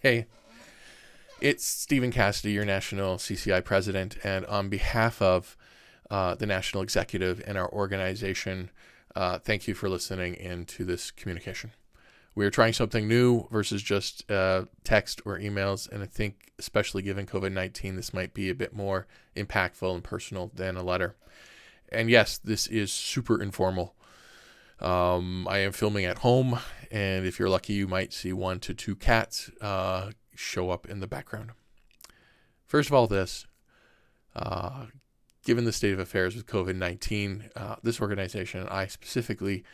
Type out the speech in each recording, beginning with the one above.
Hey, it's Stephen Cassidy, your national CCI president, and on behalf of the national executive and our organization, thank you for listening into this communication. We are trying something new versus just text or emails, and I think, especially given COVID-19, this might be a bit more impactful and personal than a letter. And yes, this is super informal. I am filming at home, and if you're lucky, you might see 1 to 2 cats show up in the background. First of all, given the state of affairs with COVID-19, this organization and I specifically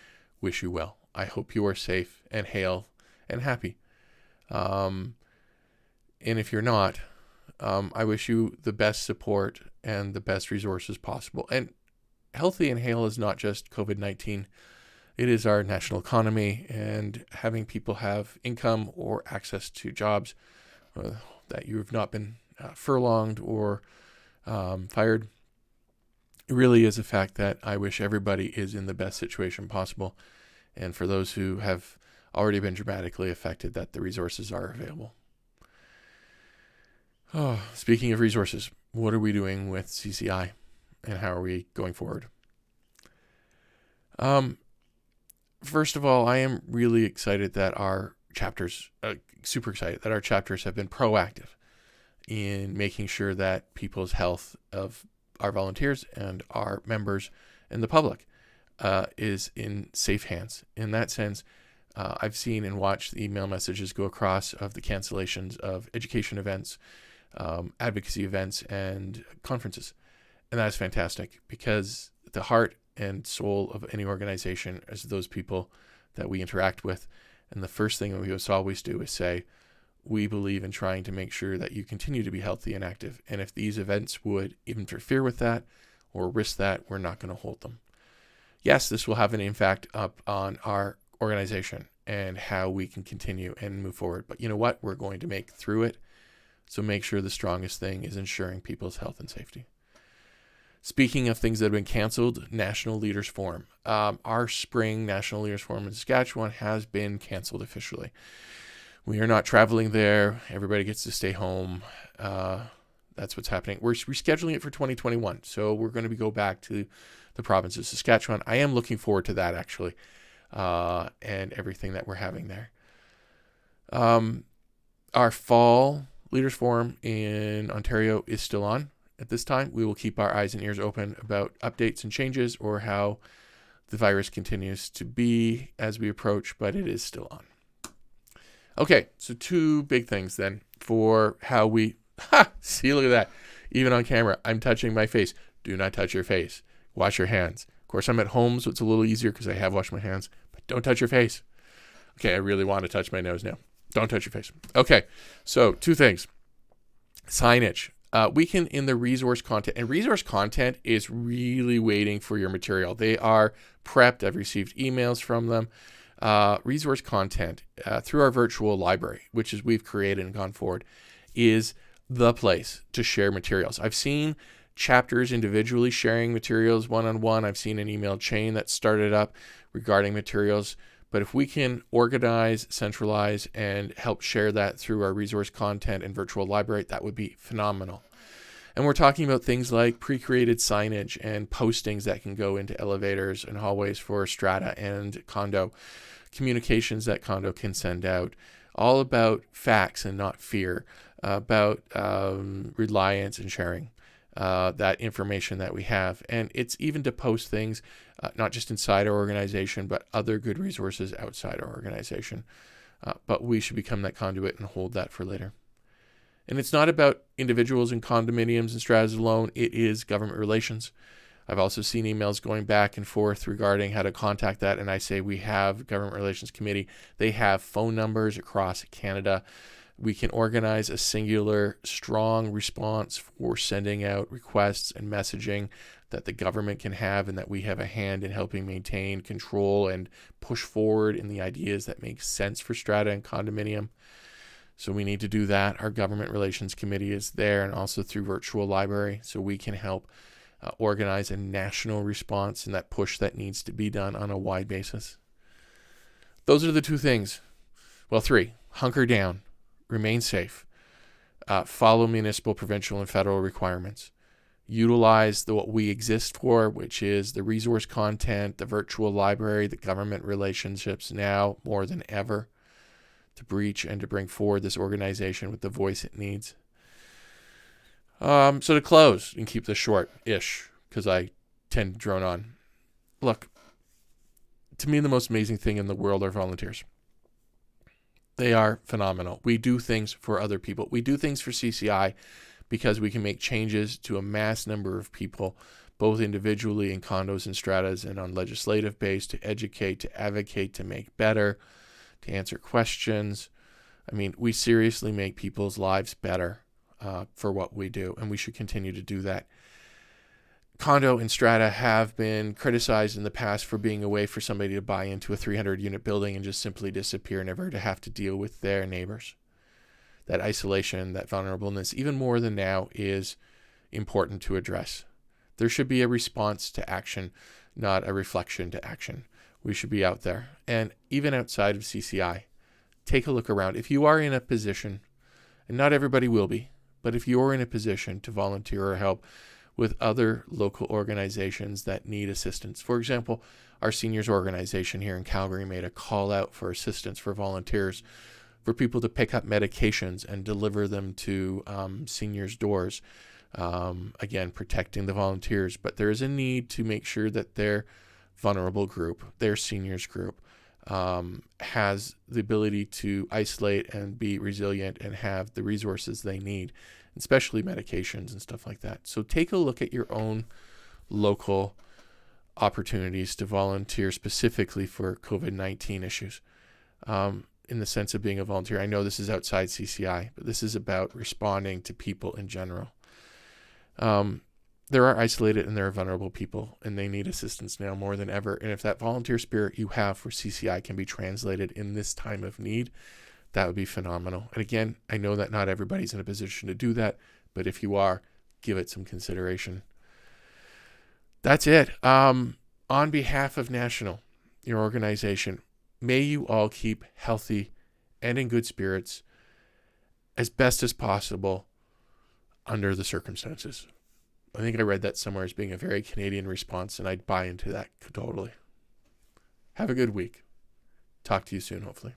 wish you well. I hope you are safe and hale and happy. And if you're not, I wish you the best support and the best resources possible. And healthy and hale is not just COVID-19. It is our national economy, and having people have income or access to jobs that you have not been furloughed or fired. It really is a fact that I wish everybody is in the best situation possible. And for those who have already been dramatically affected, that the resources are available. Oh, speaking of resources, what are we doing with CCI and how are we going forward? First of all, I am really excited that our chapters, super excited that our chapters have been proactive in making sure that people's health of our volunteers and our members and the public is in safe hands. In that sense, I've seen and watched the email messages go across of the cancellations of education events, advocacy events, and conferences. And that is fantastic because the heart and soul of any organization is those people that we interact with. And the first thing we must always do is say, we believe in trying to make sure that you continue to be healthy and active. And if these events would interfere with that or risk that, we're not going to hold them. Yes, this will have an impact up on our organization and how we can continue and move forward. But you know what? We're going to make through it. So make sure the strongest thing is ensuring people's health and safety. Speaking of things that have been canceled, National Leaders Forum. Our spring National Leaders Forum in Saskatchewan has been canceled officially. We are not traveling there. Everybody gets to stay home. That's what's happening. We're rescheduling it for 2021. So we're going to go back to the province of Saskatchewan. I am looking forward to that, actually, and everything that we're having there. Our fall Leaders Forum in Ontario is still on. At this time, we will keep our eyes and ears open about updates and changes or how the virus continues to be as we approach, but it is still on. Okay, so 2 big things then for how we... See, look at that. Even on camera, I'm touching my face. Do not touch your face. Wash your hands. Of course, I'm at home, so it's a little easier because I have washed my hands. But don't touch your face. Okay, I really want to touch my nose now. Don't touch your face. Okay, so 2 things. Signage. We can, in the resource content, and resource content is really waiting for your material. They are prepped. I've received emails from them. Resource content through our virtual library, which is we've created and gone forward, is the place to share materials. I've seen chapters individually sharing materials one-on-one. I've seen an email chain that started up regarding materials. But if we can organize, centralize, and help share that through our resource content and virtual library, that would be phenomenal. And we're talking about things like pre-created signage and postings that can go into elevators and hallways for strata and condo, communications that condo can send out, all about facts and not fear, about reliance and sharing that information that we have. And it's even to post things not just inside our organization, but other good resources outside our organization. But we should become that conduit and hold that for later. And it's not about individuals and condominiums and stratas alone. It is government relations. I've also seen emails going back and forth regarding how to contact that. And I say we have government relations committee. They have phone numbers across Canada. We can organize a singular, strong response for sending out requests and messaging that the government can have, and that we have a hand in helping maintain, control, and push forward in the ideas that make sense for strata and condominium. So we need to do that. Our government relations committee is there, and also through virtual library, so we can help organize a national response and that push that needs to be done on a wide basis. Those are the 2 things. Well, 3. Hunker down. remain safe, follow municipal, provincial, and federal requirements, utilize what we exist for, which is the resource content, the virtual library, the government relationships now more than ever to breach and to bring forward this organization with the voice it needs. So to close and keep this short-ish, because I tend to drone on. Look, to me, the most amazing thing in the world are volunteers. They are phenomenal. We do things for other people. We do things for CCI because we can make changes to a mass number of people, both individually in condos and stratas and on legislative base, to educate, to advocate, to make better, to answer questions. I mean, we seriously make people's lives better for what we do, and we should continue to do that. Condo and strata have been criticized in the past for being a way for somebody to buy into a 300-unit building and just simply disappear, never to have to deal with their neighbors. That isolation, that vulnerableness, even more than now, is important to address. There should be a response to action, not a reflection to action. We should be out there. And even outside of CCI, take a look around. If you are in a position, and not everybody will be, but if you're in a position to volunteer or help with other local organizations that need assistance. For example, our seniors organization here in Calgary made a call out for assistance for volunteers, for people to pick up medications and deliver them to seniors' doors. Again, protecting the volunteers, but there is a need to make sure that their vulnerable group, their seniors group, has the ability to isolate and be resilient and have the resources they need, especially medications and stuff like that. So take a look at your own local opportunities to volunteer specifically for COVID-19 issues. In the sense of being a volunteer, I know this is outside CCI, but this is about responding to people in general. There are isolated and there are vulnerable people, and they need assistance now more than ever. And if that volunteer spirit you have for CCI can be translated in this time of need, that would be phenomenal. And again, I know that not everybody's in a position to do that, but if you are, give it some consideration. That's it. On behalf of National, your organization, may you all keep healthy and in good spirits as best as possible under the circumstances. I think I read that somewhere as being a very Canadian response, and I'd buy into that totally. Have a good week. Talk to you soon, hopefully.